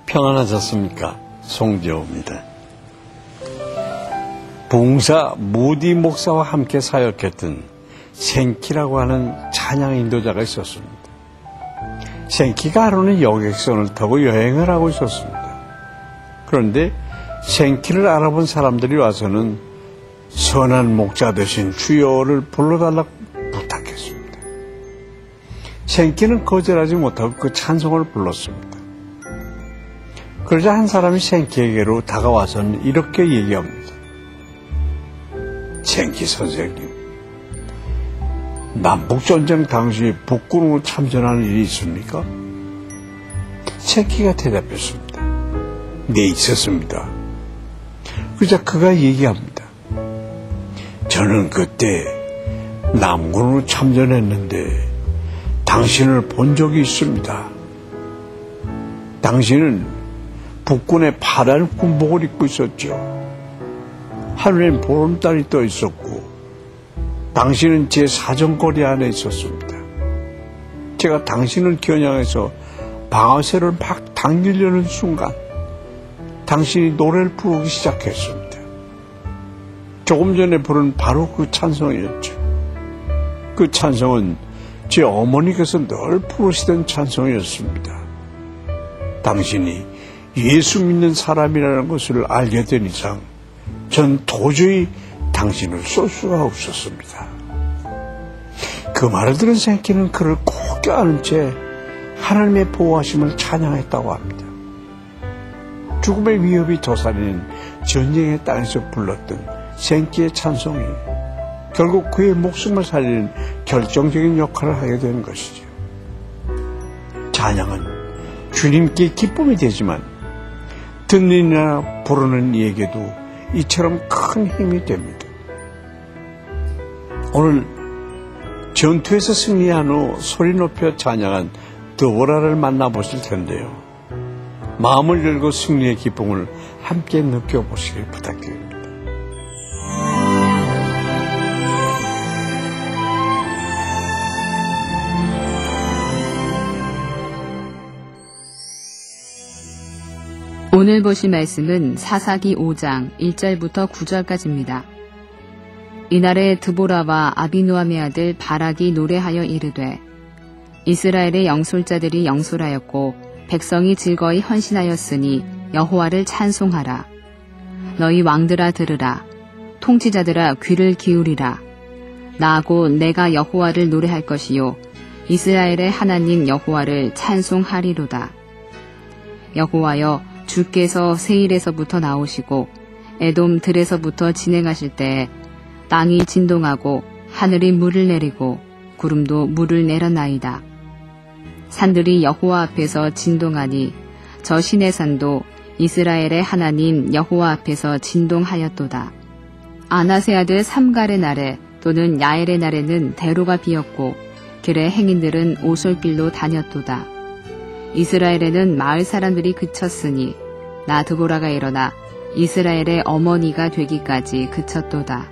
평안하셨습니까? 송재호입니다. 부흥사 무디 목사와 함께 사역했던 생키라고 하는 찬양 인도자가 있었습니다. 생키가 하루는 여객선을 타고 여행을 하고 있었습니다. 그런데 생키를 알아본 사람들이 와서는 선한 목자 되신 주여를 불러달라고 부탁했습니다. 생키는 거절하지 못하고 그 찬송을 불렀습니다. 그러자 한 사람이 생키에게로 다가와서는 이렇게 얘기합니다. 생키 선생님, 남북전쟁 당시 북군으로 참전하는 일이 있습니까? 생키가 대답했습니다. 네, 있었습니다. 그러자 그가 얘기합니다. 저는 그때 남군으로 참전했는데 당신을 본 적이 있습니다. 당신은 북군의 파란 군복을 입고 있었죠. 하늘엔 보름달이 떠 있었고 당신은 제 사정거리 안에 있었습니다. 제가 당신을 겨냥해서 방아쇠를 막 당기려는 순간 당신이 노래를 부르기 시작했습니다. 조금 전에 부른 바로 그 찬송이었죠. 그 찬송은 제 어머니께서 늘 부르시던 찬송이었습니다. 당신이 예수 믿는 사람이라는 것을 알게 된 이상 전 도저히 당신을 쏠 수가 없었습니다. 그 말을 들은 생키는 그를 꼭 껴안은 채 하나님의 보호하심을 찬양했다고 합니다. 죽음의 위협이 도사리는 전쟁의 땅에서 불렀던 생키의 찬송이 결국 그의 목숨을 살리는 결정적인 역할을 하게 되는 것이죠. 찬양은 주님께 기쁨이 되지만 듣는 이나 부르는 이에게도 이처럼 큰 힘이 됩니다. 오늘 전투에서 승리한 후 소리 높여 찬양한 드보라를 만나보실 텐데요. 마음을 열고 승리의 기쁨을 함께 느껴보시길 부탁드립니다. 오늘 보실 말씀은 사사기 5장 1절부터 9절까지입니다. 이날에 드보라와 아비노함의 아들 바락이 노래하여 이르되 이스라엘의 영솔자들이 영솔하였고 백성이 즐거이 헌신하였으니 여호와를 찬송하라. 너희 왕들아 들으라. 통치자들아 귀를 기울이라. 나하고 내가 여호와를 노래할 것이요 이스라엘의 하나님 여호와를 찬송하리로다. 여호와여 주께서 세일에서부터 나오시고 에돔 들에서부터 진행하실 때에 땅이 진동하고 하늘이 물을 내리고 구름도 물을 내려나이다. 산들이 여호와 앞에서 진동하니 저 시내산도 이스라엘의 하나님 여호와 앞에서 진동하였도다. 아나세 아들 삼갈의 날에 또는 야엘의 날에는 대로가 비었고 길의 행인들은 오솔길로 다녔도다. 이스라엘에는 마을 사람들이 그쳤으니 나 드보라가 일어나 이스라엘의 어머니가 되기까지 그쳤도다.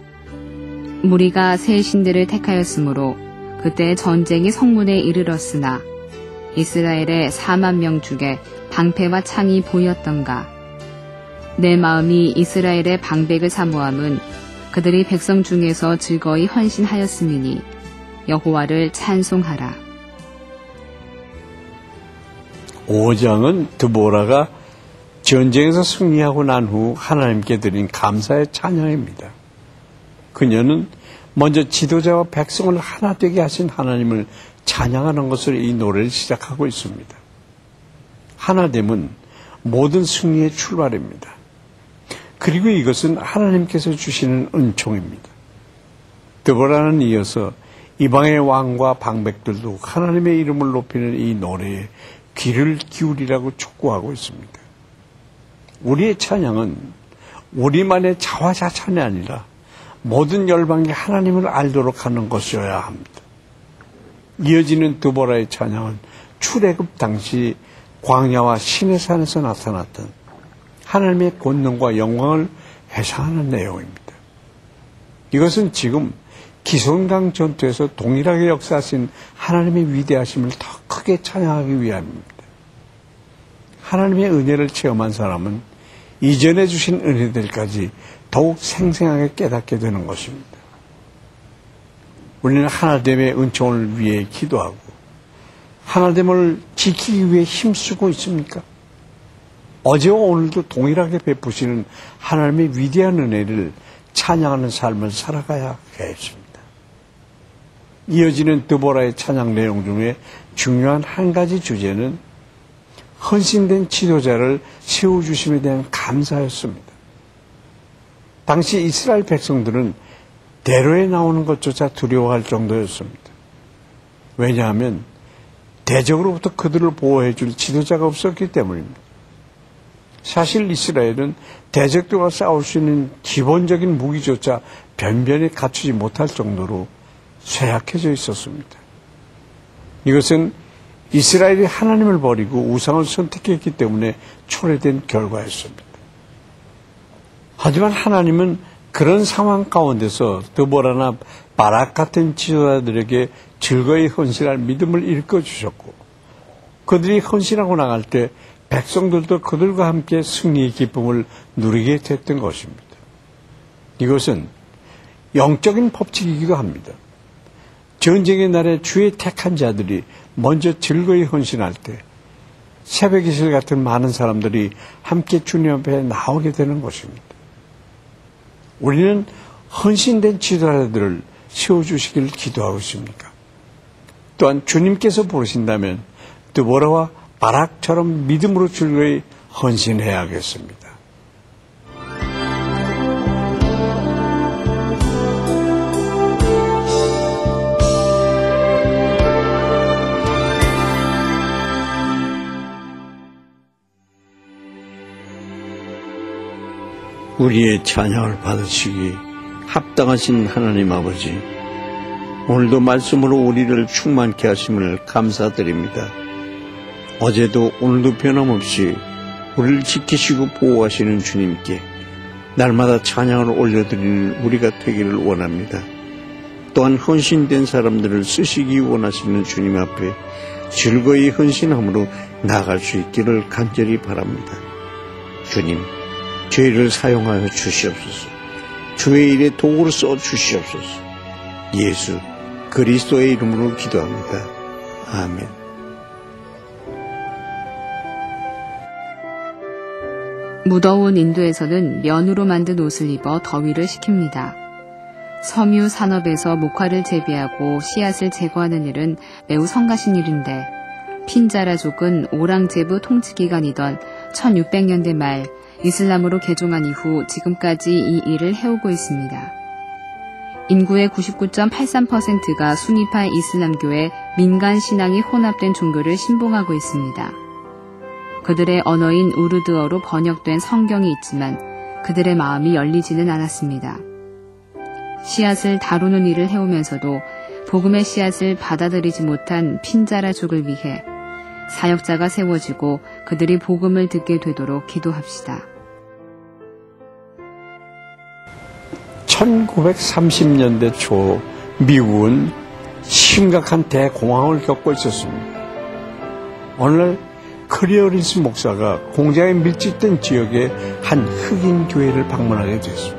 무리가 새 신들을 택하였으므로 그때 전쟁이 성문에 이르렀으나 이스라엘의 4만 명 중에 방패와 창이 보였던가. 내 마음이 이스라엘의 방백을 사모함은 그들이 백성 중에서 즐거이 헌신하였음이니 여호와를 찬송하라. 5장은 드보라가 전쟁에서 승리하고 난 후 하나님께 드린 감사의 찬양입니다. 그녀는 먼저 지도자와 백성을 하나 되게 하신 하나님을 찬양하는 것을 이 노래를 시작하고 있습니다. 하나됨은 모든 승리의 출발입니다. 그리고 이것은 하나님께서 주시는 은총입니다. 드보라는 이어서 이방의 왕과 방백들도 하나님의 이름을 높이는 이 노래에 귀를 기울이라고 촉구하고 있습니다. 우리의 찬양은 우리만의 자화자찬이 아니라 모든 열방이 하나님을 알도록 하는 것이어야 합니다. 이어지는 드보라의 찬양은 출애굽 당시 광야와 시내산에서 나타났던 하나님의 권능과 영광을 회상하는 내용입니다. 이것은 지금 기손강 전투에서 동일하게 역사하신 하나님의 위대하심을 더 크게 찬양하기 위함입니다. 하나님의 은혜를 체험한 사람은 이전에 주신 은혜들까지 더욱 생생하게 깨닫게 되는 것입니다. 우리는 하나됨의 은총을 위해 기도하고 하나됨을 지키기 위해 힘쓰고 있습니까? 어제와 오늘도 동일하게 베푸시는 하나님의 위대한 은혜를 찬양하는 삶을 살아가야 하겠습니다. 이어지는 드보라의 찬양 내용 중에 중요한 한 가지 주제는 헌신된 지도자를 세워주심에 대한 감사였습니다. 당시 이스라엘 백성들은 대로에 나오는 것조차 두려워할 정도였습니다. 왜냐하면 대적으로부터 그들을 보호해 줄 지도자가 없었기 때문입니다. 사실 이스라엘은 대적들과 싸울 수 있는 기본적인 무기조차 변변히 갖추지 못할 정도로 쇠약해져 있었습니다. 이것은 이스라엘이 하나님을 버리고 우상을 선택했기 때문에 초래된 결과였습니다. 하지만 하나님은 그런 상황 가운데서 드보라나 바락 같은 지도자들에게 즐거이 헌신할 믿음을 일깨워주셨고 그들이 헌신하고 나갈 때 백성들도 그들과 함께 승리의 기쁨을 누리게 됐던 것입니다. 이것은 영적인 법칙이기도 합니다. 전쟁의 날에 주의 택한 자들이 먼저 즐거이 헌신할 때 새벽 이슬 같은 많은 사람들이 함께 주님 앞에 나오게 되는 것입니다. 우리는 헌신된 지도자들을 세워주시기를 기도하고 있습니까? 또한 주님께서 부르신다면 드보라와 바락처럼 믿음으로 즐거이 헌신해야겠습니다. 우리의 찬양을 받으시기 합당하신 하나님 아버지, 오늘도 말씀으로 우리를 충만케 하심을 감사드립니다. 어제도 오늘도 변함없이 우리를 지키시고 보호하시는 주님께 날마다 찬양을 올려드리는 우리가 되기를 원합니다. 또한 헌신된 사람들을 쓰시기 원하시는 주님 앞에 즐거이 헌신함으로 나아갈 수 있기를 간절히 바랍니다. 주님, 저희를 사용하여 주시옵소서. 주의 일에 도구로 써 주시옵소서. 예수 그리스도의 이름으로 기도합니다. 아멘. 무더운 인도에서는 면으로 만든 옷을 입어 더위를 식힙니다. 섬유 산업에서 목화를 재배하고 씨앗을 제거하는 일은 매우 성가신 일인데 핀자라족은 오랑제부 통치기간이던 1600년대 말 이슬람으로 개종한 이후 지금까지 이 일을 해오고 있습니다. 인구의 99.83%가 수니파 이슬람교의 민간 신앙이 혼합된 종교를 신봉하고 있습니다. 그들의 언어인 우르드어로 번역된 성경이 있지만 그들의 마음이 열리지는 않았습니다. 씨앗을 다루는 일을 해오면서도 복음의 씨앗을 받아들이지 못한 핀자라족을 위해 사역자가 세워지고 그들이 복음을 듣게 되도록 기도합시다. 1930년대 초 미국은 심각한 대공황을 겪고 있었습니다. 오늘 클리어린스 목사가 공장에 밀집된 지역의 한 흑인 교회를 방문하게 됐습니다.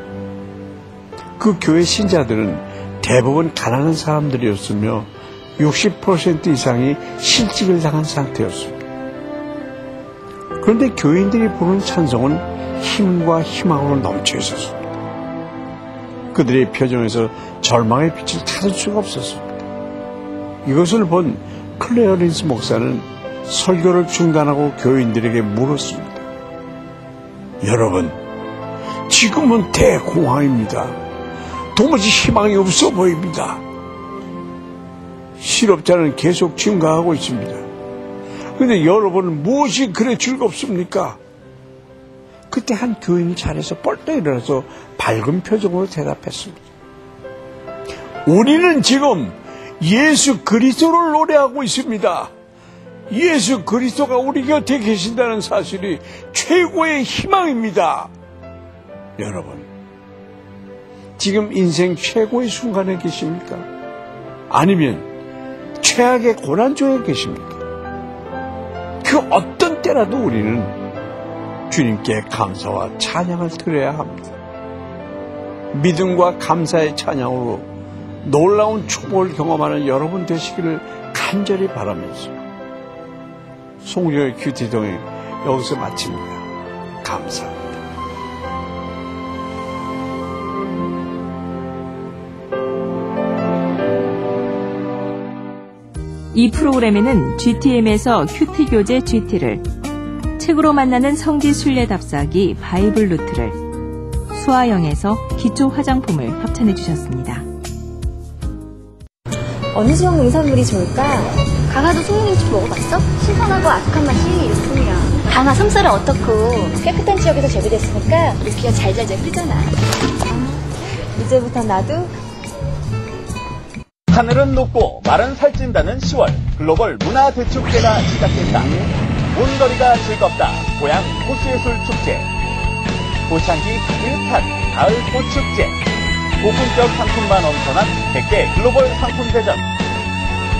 그 교회 신자들은 대부분 가난한 사람들이었으며 60% 이상이 실직을 당한 상태였습니다. 그런데 교인들이 부르는 찬송은 힘과 희망으로 넘쳐 있었습니다. 그들의 표정에서 절망의 빛을 찾을 수가 없었습니다. 이것을 본 클레어린스 목사는 설교를 중단하고 교인들에게 물었습니다. 여러분, 지금은 대공황입니다. 도무지 희망이 없어 보입니다. 실업자는 계속 증가하고 있습니다. 그런데 여러분은 무엇이 그래 즐겁습니까? 그때 한 교인이 자리에서 벌떡 일어나서 밝은 표정으로 대답했습니다. 우리는 지금 예수 그리스도를 노래하고 있습니다. 예수 그리스도가 우리 곁에 계신다는 사실이 최고의 희망입니다. 여러분, 지금 인생 최고의 순간에 계십니까? 아니면 최악의 고난중에 계십니까? 그 어떤 때라도 우리는 주님께 감사와 찬양을 드려야 합니다. 믿음과 감사의 찬양으로 놀라운 축복을 경험하는 여러분 되시기를 간절히 바라면서 송정의 큐티 동행 여기서 마칩니다. 감사합니다. 이 프로그램에는 GTM에서 큐티 교재 GT를, 책으로 만나는 성지 순례 답사기 바이블 루트를, 수아영에서 기초 화장품을 협찬해 주셨습니다. 어느 지역 농산물이 좋을까? 강화도 송로김치 먹어봤어? 신선하고 아삭한 맛이 일품이야. 강화 섬쌀은 어떻고? 깨끗한 지역에서 재배됐으니까 물기가 잘잘잘 흐르잖아. 이제부터 나도 하늘은 높고 말은 살찐다는 10월 글로벌 문화대축제가 시작됐다. 온 거리가 즐겁다. 고향 호수예술 축제. 도시향기 가득한 가을 꽃축제. 고품격 상품만 엄선한 100개 글로벌 상품대전.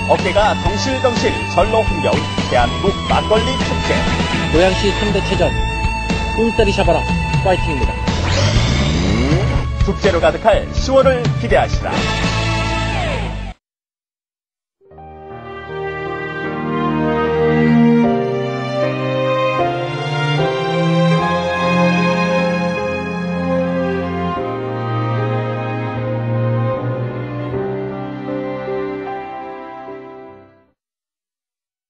어깨가 덩실덩실 절로 흥겨운 대한민국 막걸리 축제. 고양시 3대 체전 꿍따리 샤바라 파이팅입니다. 축제로 가득할 10월을 기대하시라.